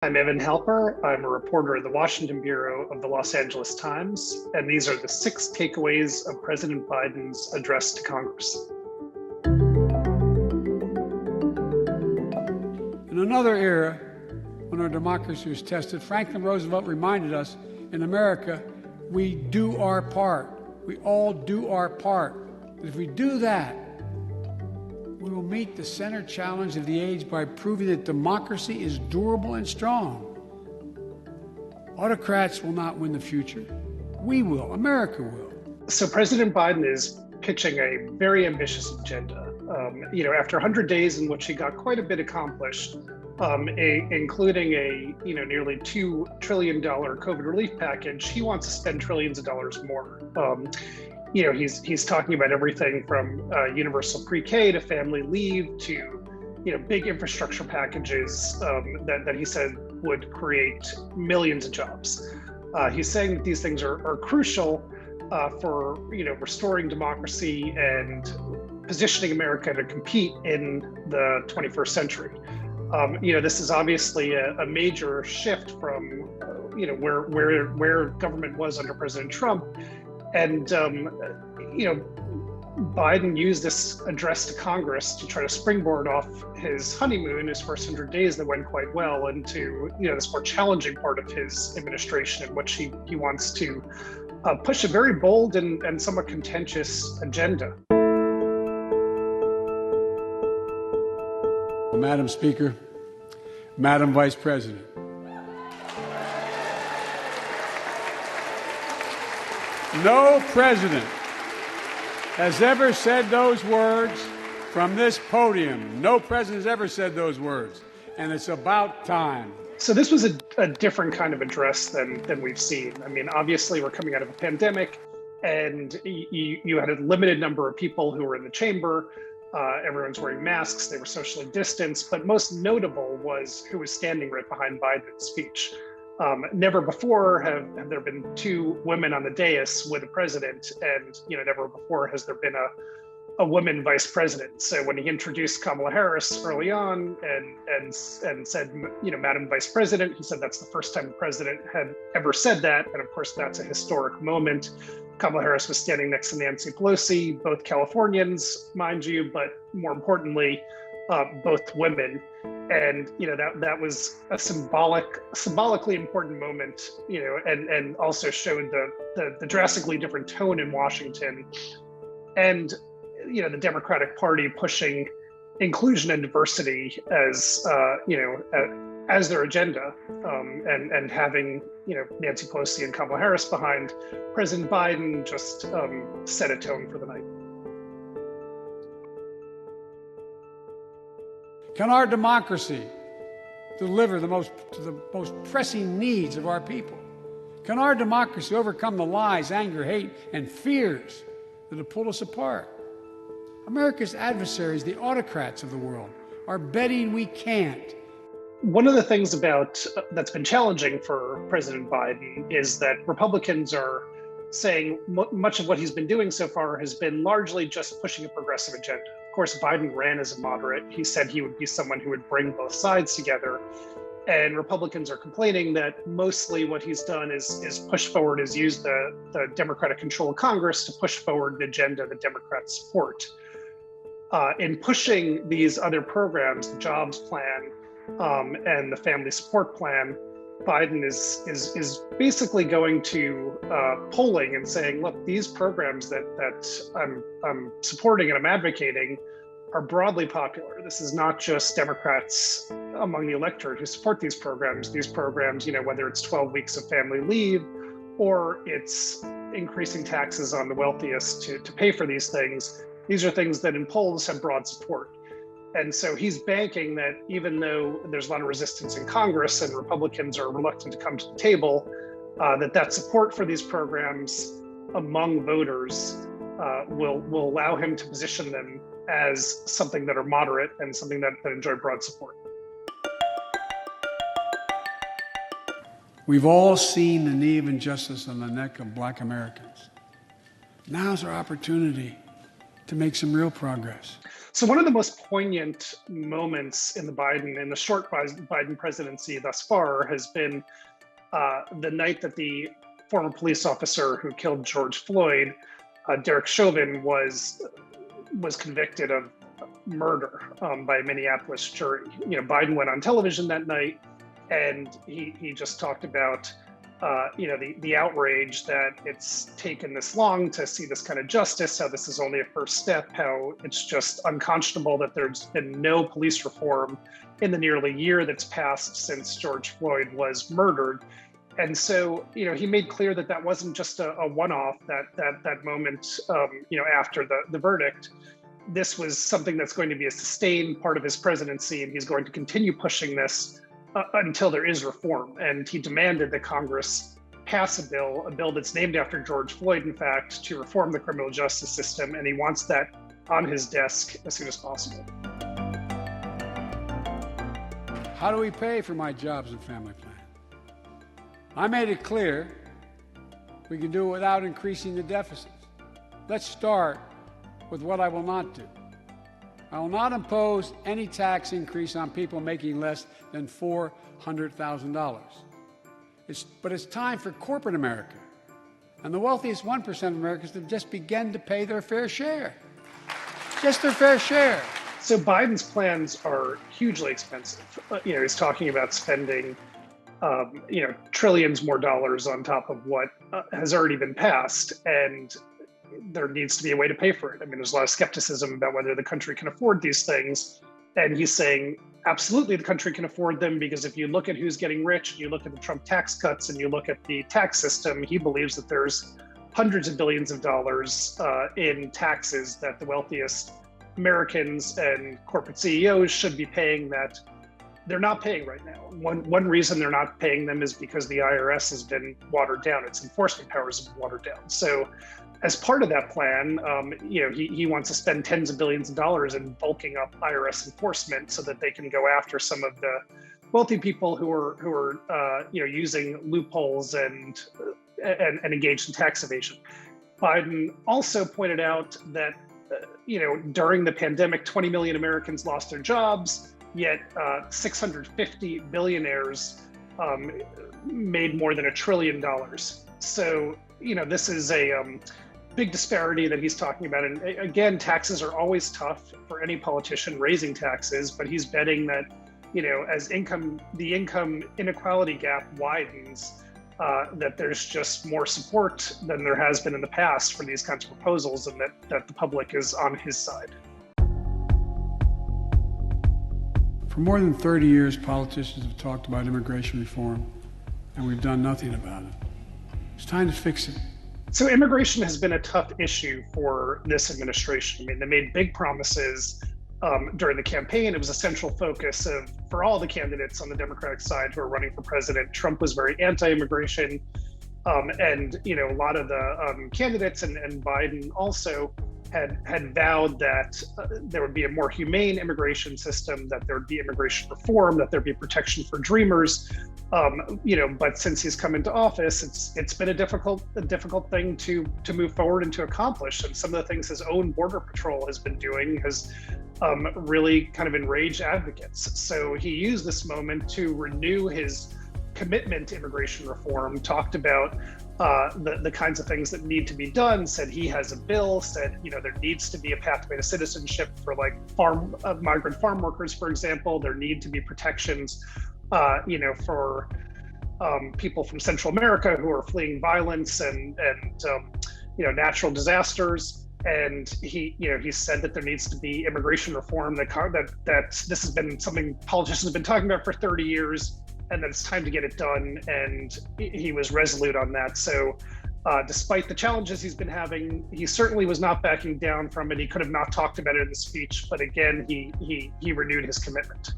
I'm Evan Halper. I'm a reporter at the Washington Bureau of the Los Angeles Times, and these are the 6 takeaways of President Biden's address to Congress. In another era, when our democracy was tested, Franklin Roosevelt reminded us, in America, we do our part. We all do our part. And if we do that, we will meet the center challenge of the age by proving that democracy is durable and strong. Autocrats will not win the future. We will. America will. So President Biden is pitching a very ambitious agenda. After 100 days in which he got quite a bit accomplished, including a nearly $2 trillion COVID relief package, he wants to spend trillions of dollars more. He's talking about everything from universal pre-K to family leave to big infrastructure packages that he said would create millions of jobs. He's saying that these things are crucial for restoring democracy and positioning America to compete in the 21st century. This is obviously a major shift from where government was under President Trump. And, Biden used this address to Congress to try to springboard off his honeymoon, his first 100 days that went quite well, into, this more challenging part of his administration in which he wants to push a very bold and somewhat contentious agenda. Madam Speaker, Madam Vice President, no president has ever said those words from this podium. No president has ever said those words, and it's about time. So this was a different kind of address than we've seen. I mean, obviously we're coming out of a pandemic, and you had a limited number of people who were in the chamber. Everyone's wearing masks, they were socially distanced, but most notable was who was standing right behind Biden's speech. Never before have there been 2 women on the dais with a president, and never before has there been a woman vice president. So when he introduced Kamala Harris early on and said, Madam Vice President, he said that's the first time the president had ever said that, and of course that's a historic moment. Kamala Harris was standing next to Nancy Pelosi, both Californians, mind you, but more importantly, both women. And that was a symbolically important moment, and also showed the drastically different tone in Washington, and the Democratic Party pushing inclusion and diversity as their agenda, and having Nancy Pelosi and Kamala Harris behind President Biden just set a tone for the night. Can our democracy deliver the most pressing needs of our people? Can our democracy overcome the lies, anger, hate, and fears that have pulled us apart? America's adversaries, the autocrats of the world, are betting we can't. One of the things that's been challenging for President Biden is that Republicans are saying much of what he's been doing so far has been largely just pushing a progressive agenda. Of course, Biden ran as a moderate. He said he would be someone who would bring both sides together. And Republicans are complaining that mostly what he's done is push forward, is use the Democratic control of Congress to push forward an agenda that Democrats support. In pushing these other programs, the jobs plan and the family support plan, Biden is basically going to polling and saying, look, these programs that I'm supporting and I'm advocating are broadly popular. This is not just Democrats among the electorate who support these programs. These programs, whether it's 12 weeks of family leave or it's increasing taxes on the wealthiest to pay for these things, these are things that in polls have broad support. And so he's banking that even though there's a lot of resistance in Congress and Republicans are reluctant to come to the table, that support for these programs among voters will allow him to position them as something that are moderate and something that enjoy broad support. We've all seen the knee of injustice on the neck of Black Americans. Now's our opportunity to make some real progress. So one of the most poignant moments in the short Biden presidency thus far has been the night that the former police officer who killed George Floyd, Derek Chauvin, was convicted of murder by a Minneapolis jury. Biden went on television that night, and he just talked about the outrage that it's taken this long to see this kind of justice, how this is only a first step, how it's just unconscionable that there's been no police reform in the nearly year that's passed since George Floyd was murdered. And so, he made clear that that wasn't just a one-off, that moment, after the verdict. This was something that's going to be a sustained part of his presidency, and he's going to continue pushing this until there is reform. And he demanded that Congress pass a bill that's named after George Floyd, in fact, to reform the criminal justice system. And he wants that on his desk as soon as possible. How do we pay for my jobs and family plan? I made it clear we can do it without increasing the deficits. Let's start with what I will not do. I will not impose any tax increase on people making less than $400,000. But it's time for corporate America and the wealthiest 1% of Americans to just begin to pay their fair share. Just their fair share. So Biden's plans are hugely expensive. He's talking about spending trillions more dollars on top of what has already been passed, and there needs to be a way to pay for it. I mean, there's a lot of skepticism about whether the country can afford these things, and he's saying absolutely the country can afford them, because if you look at who's getting rich, you look at the Trump tax cuts, and you look at the tax system, he believes that there's hundreds of billions of dollars in taxes that the wealthiest Americans and corporate CEOs should be paying that they're not paying right now. One reason they're not paying them is because the IRS has been watered down. Its enforcement powers have been watered down. So as part of that plan, he wants to spend tens of billions of dollars in bulking up IRS enforcement so that they can go after some of the wealthy people who are using loopholes and engaged in tax evasion. Biden also pointed out that during the pandemic, 20 million Americans lost their jobs, yet 650 billionaires made more than $1 trillion. So, this is a big disparity that he's talking about. And again, taxes are always tough for any politician raising taxes, but he's betting that, as the income inequality gap widens, that there's just more support than there has been in the past for these kinds of proposals, and that the public is on his side. For more than 30 years, politicians have talked about immigration reform, and we've done nothing about it. It's time to fix it. So immigration has been a tough issue for this administration. I mean, they made big promises during the campaign. It was a central focus for all the candidates on the Democratic side who are running for president. Trump was very anti-immigration, and a lot of the candidates and Biden also had vowed that there would be a more humane immigration system, that there would be immigration reform, that there'd be protection for dreamers. But since he's come into office, it's been a difficult thing to move forward and to accomplish. And some of the things his own Border Patrol has been doing has really kind of enraged advocates. So he used this moment to renew his commitment to immigration reform, talked about the kinds of things that need to be done, said he has a bill, said, there needs to be a pathway to citizenship for migrant farm workers, for example. There need to be protections, for people from Central America who are fleeing violence and natural disasters. And he said that there needs to be immigration reform, that this has been something politicians have been talking about for 30 years, and that it's time to get it done. And he was resolute on that. So despite the challenges he's been having, he certainly was not backing down from it. He could have not talked about it in the speech, but again, he renewed his commitment.